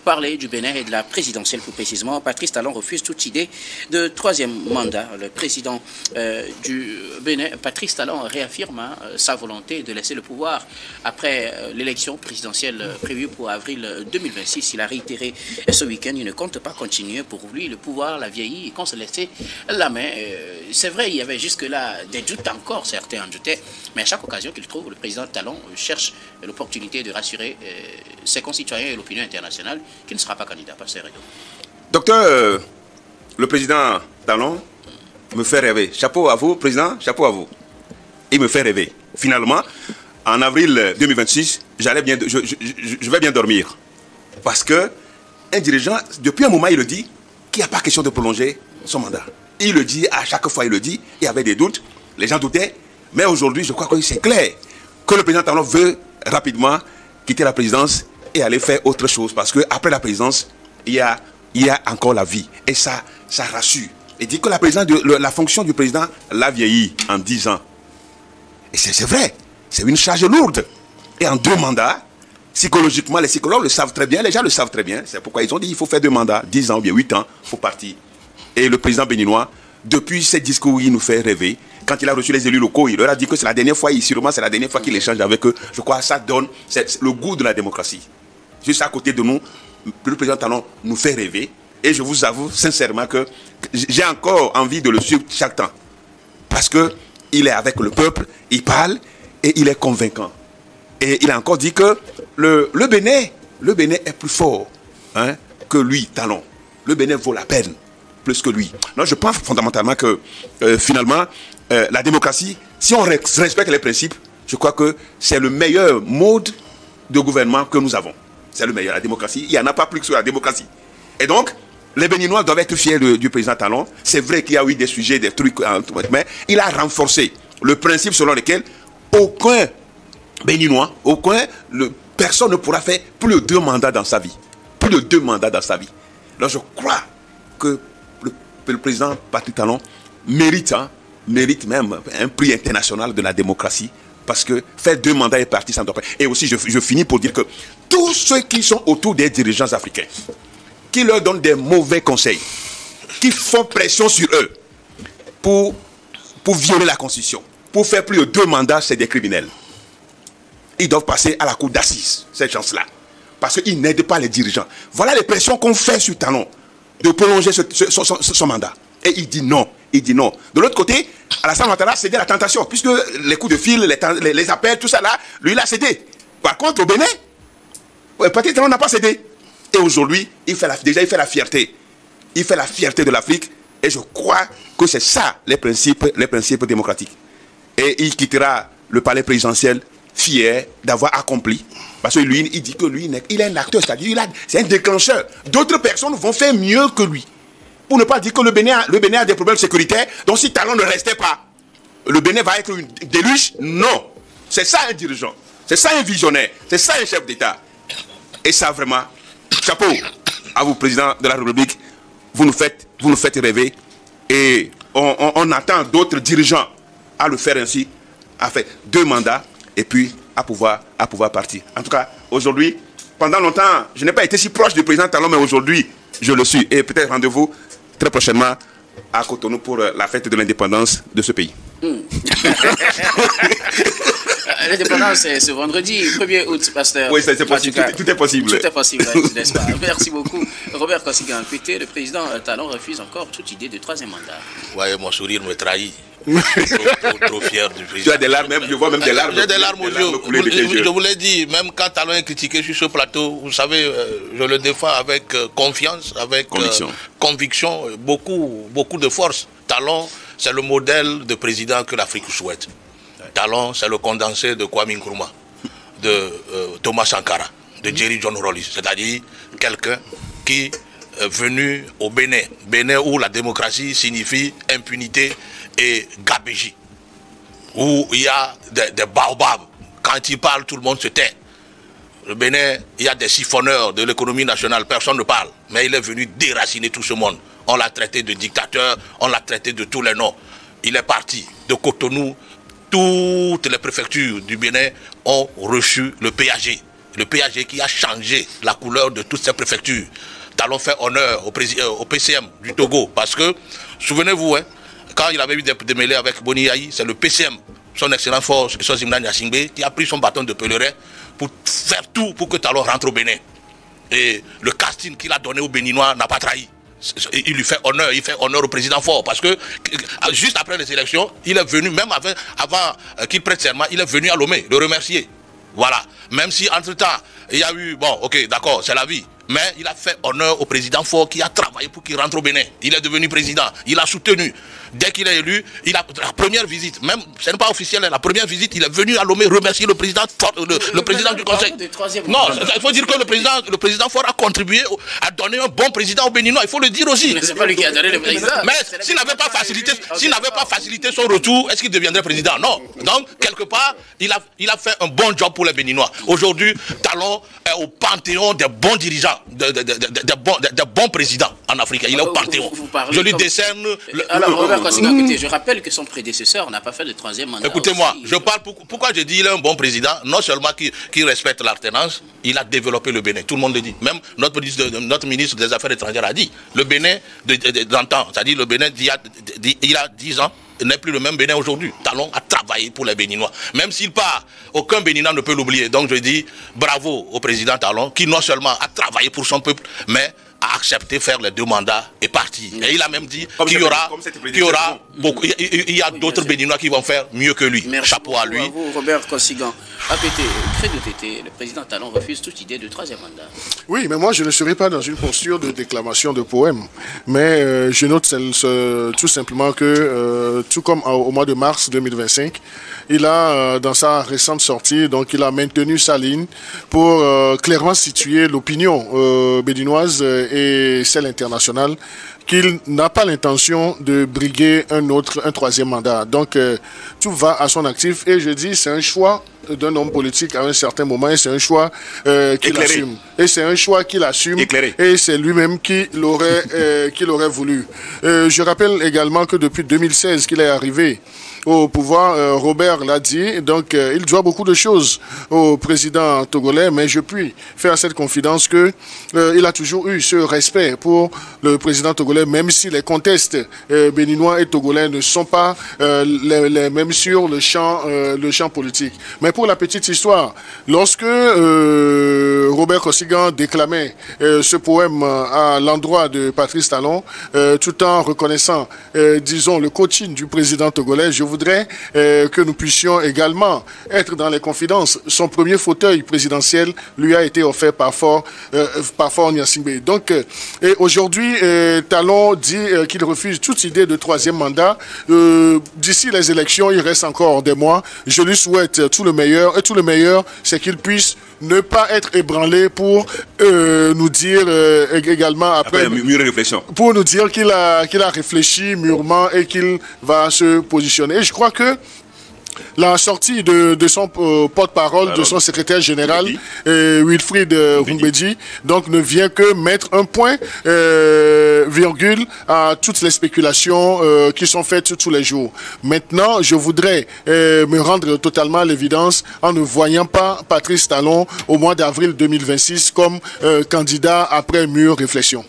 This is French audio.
parler du Bénin et de la présidentielle plus précisément. Patrice Talon refuse toute idée de troisième mandat. Le président du Bénin, Patrice Talon, réaffirme sa volonté de laisser le pouvoir après l'élection présidentielle prévue pour avril 2026. Il a réitéré ce week-end, il ne compte pas continuer. Pour lui, le pouvoir l'a vieilli et qu'on se laissait la main. C'est vrai, il y avait jusque-là des doutes encore, certains en doutaient, mais à chaque occasion qu'il trouve, le président Talon cherche l'opportunité de rassurer ses concitoyens et l'opinion internationale qu'il ne sera pas candidat par ces raisons. Docteur, le président Talon me fait rêver. Chapeau à vous, président, chapeau à vous. Il me fait rêver. Finalement, en avril 2026, je vais bien dormir. Parce que un dirigeant, depuis un moment, il le dit qu'il n'y a pas question de prolonger son mandat. Il le dit, à chaque fois il le dit, il y avait des doutes, les gens doutaient, mais aujourd'hui, je crois que c'est clair que le président Talon veut rapidement quitter la présidence et aller faire autre chose. Parce qu'après la présidence, il y a encore la vie. Et ça rassure. Il dit que la fonction du président l'a vieilli en 10 ans. Et c'est vrai, c'est une charge lourde. Et en 2 mandats, psychologiquement, les psychologues le savent très bien, les gens le savent très bien. C'est pourquoi ils ont dit qu'il faut faire 2 mandats, 10 ans ou bien 8 ans, il faut partir. Et le président béninois, depuis ces discours, il nous fait rêver. Quand il a reçu les élus locaux, il leur a dit que c'est la dernière fois, sûrement c'est la dernière fois qu'il échange avec eux. Je crois que ça donne le goût de la démocratie. Juste à côté de nous, le président Talon nous fait rêver. Et je vous avoue sincèrement que j'ai encore envie de le suivre chaque temps. Parce qu'il est avec le peuple, il parle et il est convaincant. Et il a encore dit que le Bénin est plus fort que lui, Talon. Le Bénin vaut la peine plus que lui. Non, je pense fondamentalement que finalement, la démocratie, si on respecte les principes, je crois que c'est le meilleur mode de gouvernement que nous avons. C'est le meilleur, la démocratie. Il n'y en a pas plus que sur la démocratie. Et donc, les Béninois doivent être fiers du président Talon. C'est vrai qu'il y a eu des sujets, des trucs, mais il a renforcé le principe selon lequel aucun Béninois, personne ne pourra faire plus de 2 mandats dans sa vie. Plus de 2 mandats dans sa vie. Alors je crois que le président Patrice Talon mérite même un prix international de la démocratie. Parce que faire 2 mandats et partir, ça ne doit pas. Et aussi, je finis pour dire que tous ceux qui sont autour des dirigeants africains, qui leur donnent des mauvais conseils, qui font pression sur eux pour violer la Constitution, pour faire plus de 2 mandats, c'est des criminels. Ils doivent passer à la cour d'assises, ces gens-là. Parce qu'ils n'aident pas les dirigeants. Voilà les pressions qu'on fait sur Talon, de prolonger son mandat. Et il dit non. Il dit non. De l'autre côté, Alassane Ouattara cédait à la tentation, puisque les coups de fil, les appels, tout ça là, lui il a cédé. Par contre, au Bénin, Patrice Talon n'a pas cédé. Et aujourd'hui, il fait la fierté. Il fait la fierté de l'Afrique. Et je crois que c'est ça, les principes démocratiques. Et il quittera le palais présidentiel fier d'avoir accompli. Parce que lui, il dit que lui, il est un acteur, c'est-à-dire c'est un déclencheur. D'autres personnes vont faire mieux que lui. Pour ne pas dire que le Bénin a des problèmes sécuritaires. Donc si Talon ne restait pas, le Bénin va être une déluge. Non. C'est ça un dirigeant. C'est ça un visionnaire. C'est ça un chef d'État. Et ça vraiment, chapeau à vous, président de la République. Vous nous faites rêver. Et on attend d'autres dirigeants à le faire ainsi, à faire 2 mandats et puis à pouvoir partir. En tout cas, aujourd'hui, pendant longtemps, je n'ai pas été si proche du président Talon, mais aujourd'hui, je le suis. Et peut-être rendez-vous très prochainement à Cotonou pour la fête de l'indépendance de ce pays. L'indépendance, c'est ce vendredi, 1er août, pasteur. Oui, c'est possible. Tout est possible. Tout est possible, n'est-ce pas? Merci beaucoup. Robert Kossigan, le président Talon refuse encore toute idée de 3e mandat. Oui, mon sourire me trahit. Trop fier du président. Tu as des larmes, même, je vois même des larmes. J'ai des larmes aux yeux. Je vous l'ai dit, même quand Talon est critiqué sur ce plateau, vous savez, je le défends avec confiance, avec conviction, beaucoup de force. Talon, c'est le modèle de président que l'Afrique souhaite. Talon, c'est le condensé de Kwame Nkrumah, de Thomas Sankara, de Jerry John Rawlings, c'est-à-dire quelqu'un qui est venu au Bénin, où la démocratie signifie impunité et gabégie, où il y a des baobabs. Quand il parle, tout le monde se tait. Le Bénin, il y a des siphonneurs de l'économie nationale, personne ne parle, mais il est venu déraciner tout ce monde. On l'a traité de dictateur, on l'a traité de tous les noms. Il est parti de Cotonou. Toutes les préfectures du Bénin ont reçu le PAG, le PAG qui a changé la couleur de toutes ces préfectures. Talon fait honneur au PCM du Togo parce que, souvenez-vous, hein, quand il avait eu des mêlées avec Boni Yahi, c'est le PCM, son excellence force, Sozimna Nyasingbe, qui a pris son bâton de pèlerin pour faire tout pour que Talon rentre au Bénin. Et le casting qu'il a donné aux Béninois n'a pas trahi. Il lui fait honneur, il fait honneur au président fort parce que juste après les élections, il est venu, même avant qu'il prête serment, il est venu à Lomé le remercier. Voilà. Même si entre-temps, il y a eu, bon, ok, d'accord, c'est la vie. Mais il a fait honneur au président fort qui a travaillé pour qu'il rentre au Bénin. Il est devenu président. Il a soutenu. Dès qu'il est élu, la première visite, même, ce n'est pas officiel, la première visite, il est venu à Lomé remercier le président fort, le président du conseil. Non, il faut dire que le président fort a contribué à donner un bon président au Béninois. Il faut le dire aussi. Mais c'est pas lui qui a donné le président. Mais s'il n'avait pas facilité son retour, est-ce qu'il deviendrait président? Non. Donc, quelque part, il a fait un bon job pour les Béninois. Aujourd'hui, Talon est au panthéon des bons dirigeants. De bons présidents en Afrique. Il est au panthéon. Je lui décerne... Alors, Robert Kosika, je rappelle que son prédécesseur n'a pas fait de troisième mandat. Écoutez-moi, je parle pourquoi je dis qu'il est un bon président. Non seulement qu'il respecte l'alternance, il a développé le Bénin. Tout le monde le dit. Même notre ministre des Affaires étrangères a dit. Le Bénin d'antan, c'est-à-dire le Bénin il y a 10 ans, n'est plus le même Bénin aujourd'hui. Talon a travaillé pour les Béninois. Même s'il part, aucun Béninois ne peut l'oublier. Donc je dis bravo au président Talon qui non seulement a travaillé pour son peuple, mais a accepté faire les 2 mandats et parti. Et il a même dit qu'il y aura beaucoup. Il y a d'autres Béninois qui vont faire mieux que lui. Merci. Chapeau à lui. Bravo, Robert Kosigan. Le président Talon refuse toute idée de troisième mandat. Oui, mais moi je ne serai pas dans une posture de déclamation de poème. Mais je note tout simplement que, tout comme au mois de mars 2025, il a, dans sa récente sortie, donc il a maintenu sa ligne pour clairement situer l'opinion béninoise et celle internationale qu'il n'a pas l'intention de briguer un troisième mandat. Donc, tout va à son actif et je dis, c'est un choix d'un homme politique à un certain moment et c'est un choix qu'il assume. Et c'est un choix qu'il assume et c'est lui-même qui l'aurait voulu. Je rappelle également que depuis 2016 qu'il est arrivé au pouvoir, Robert l'a dit, donc il doit beaucoup de choses au président togolais, mais je puis faire cette confidence que il a toujours eu ce respect pour le président togolais, même si les contextes béninois et togolais ne sont pas les mêmes sur le champ politique. Mais pour la petite histoire, lorsque Robert Kosigan déclamait ce poème à l'endroit de Patrice Talon, tout en reconnaissant, disons, le coaching du président togolais, je voudrais que nous puissions également être dans les confidences. Son premier fauteuil présidentiel lui a été offert par Fort Nyasingbe. Donc, aujourd'hui, Talon dit qu'il refuse toute idée de troisième mandat. D'ici les élections, il reste encore des mois. Je lui souhaite tout le meilleur. Et tout le meilleur, c'est qu'il puisse ne pas être ébranlé pour nous dire également après mûre réflexion. Pour nous dire qu'il a réfléchi mûrement et qu'il va se positionner. Et je crois que la sortie de son porte-parole, de son secrétaire général, Wilfried Rumbedji, donc ne vient que mettre un point, virgule, à toutes les spéculations qui sont faites tous les jours. Maintenant, je voudrais me rendre totalement à l'évidence en ne voyant pas Patrice Talon au mois d'avril 2026 comme candidat après mûre réflexion.